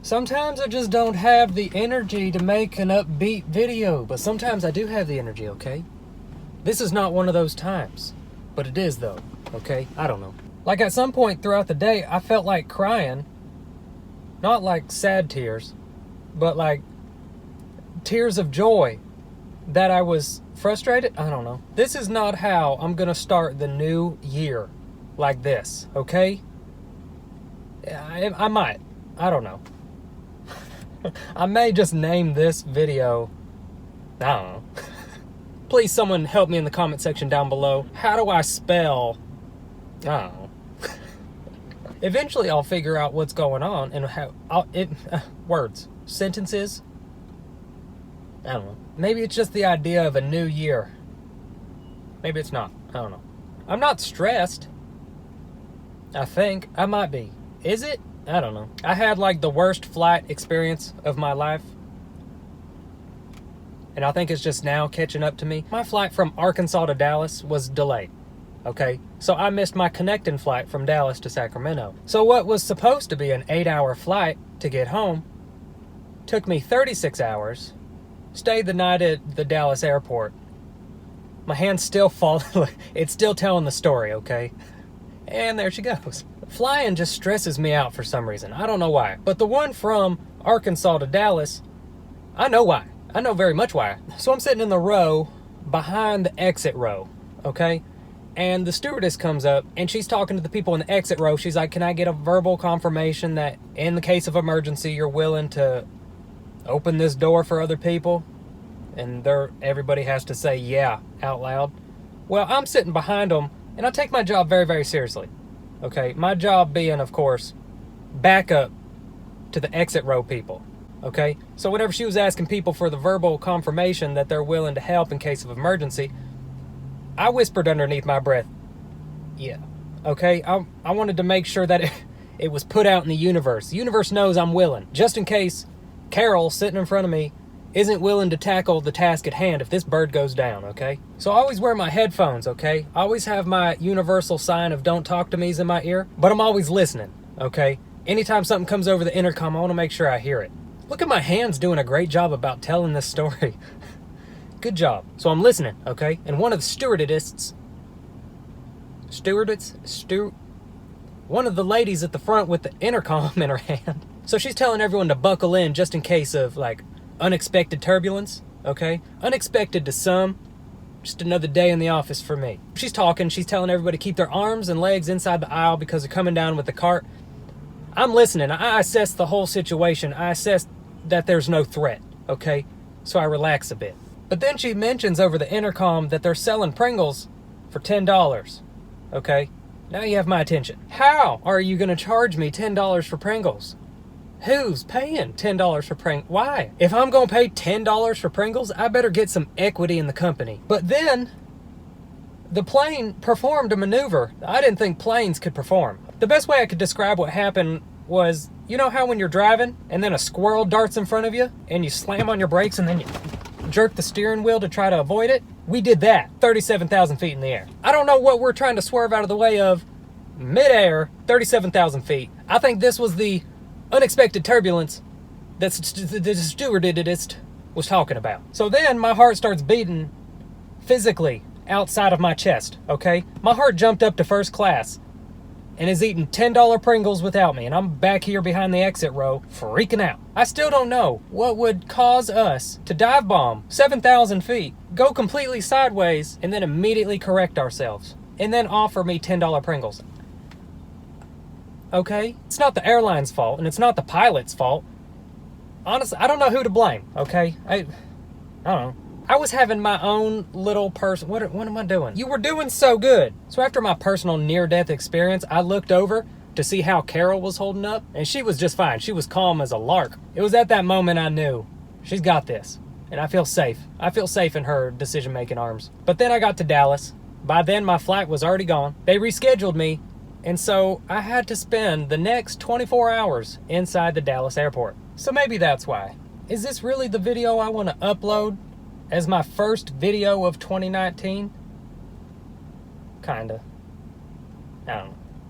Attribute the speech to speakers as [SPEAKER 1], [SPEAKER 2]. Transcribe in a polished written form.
[SPEAKER 1] Sometimes I just don't have the energy to make an upbeat video, but sometimes I do have the energy, okay? This is not one of those times, but it is though, okay? I don't know. Like at some point throughout the day, I felt like crying. Not like sad tears, but like tears of joy that I was frustrated. I don't know. This is not how I'm gonna start the new year like this, okay? I might. I don't know. I may just name this video, I don't know. Please someone help me in the comment section down below. How do I spell, I don't know. Eventually I'll figure out what's going on and how, words, sentences. I don't know. Maybe it's just the idea of a new year. Maybe it's not. I don't know. I'm not stressed. I think. I might be. Is it? I don't know. I had like the worst flight experience of my life. And I think it's just now catching up to me. My flight from Arkansas to Dallas was delayed. Okay? So I missed my connecting flight from Dallas to Sacramento. So what was supposed to be an 8-hour flight to get home took me 36 hours. Stayed the night at the Dallas airport. My hand's still falling. It's still telling the story, okay? And there she goes. Flying just stresses me out for some reason. I don't know why. But the one from Arkansas to Dallas, I know why. I know very much why. So I'm sitting in the row behind the exit row, okay? And the stewardess comes up and she's talking to the people in the exit row. She's like, can I get a verbal confirmation that in the case of emergency, you're willing to open this door for other people? And everybody has to say yeah out loud. Well, I'm sitting behind them and I take my job very, very seriously. Okay, my job being, of course, backup to the exit row people. Okay, so whenever she was asking people for the verbal confirmation that they're willing to help in case of emergency, I whispered underneath my breath, yeah. Okay, I wanted to make sure that it was put out in the universe. The universe knows I'm willing, just in case Carol sitting in front of me isn't willing to tackle the task at hand if this bird goes down, okay? So I always wear my headphones, okay? I always have my universal sign of don't talk to me's in my ear, but I'm always listening, okay? Anytime something comes over the intercom, I want to make sure I hear it. Look at my hands doing a great job about telling this story. Good job. So I'm listening, okay? And one of the one of the ladies at the front with the intercom in her hand. So she's telling everyone to buckle in just in case of like unexpected turbulence, okay? Unexpected to some, just another day in the office for me. She's talking, she's telling everybody to keep their arms and legs inside the aisle because they're coming down with the cart. I'm listening. I assess the whole situation. I assess that there's no threat, okay? So I relax a bit. But then she mentions over the intercom that they're selling Pringles for $10, okay? Now you have my attention. How are you going to charge me $10 for Pringles? Who's paying $10 for Pringles? Why? If I'm going to pay $10 for Pringles, I better get some equity in the company. But then the plane performed a maneuver I didn't think planes could perform. The best way I could describe what happened was, you know how when you're driving and then a squirrel darts in front of you and you slam on your brakes and then you jerk the steering wheel to try to avoid it? We did that 37,000 feet in the air. I don't know what we're trying to swerve out of the way of midair, 37,000 feet. I think this was the unexpected turbulence that the stewardess was talking about. So then my heart starts beating physically outside of my chest, okay? My heart jumped up to first class and is eating $10 Pringles without me, and I'm back here behind the exit row freaking out. I still don't know what would cause us to dive bomb 7,000 feet, go completely sideways, and then immediately correct ourselves, and then offer me $10 Pringles. Okay? It's not the airline's fault, and it's not the pilot's fault. Honestly, I don't know who to blame, okay? I don't know. I was having my own little what am I doing? You were doing so good. So after my personal near-death experience, I looked over to see how Carol was holding up, and she was just fine. She was calm as a lark. It was at that moment I knew, she's got this, and I feel safe. I feel safe in her decision-making arms. But then I got to Dallas. By then, my flight was already gone. They rescheduled me, and so I had to spend the next 24 hours inside the Dallas airport. So maybe that's why. Is this really the video I want to upload as my first video of 2019? Kinda. I don't know.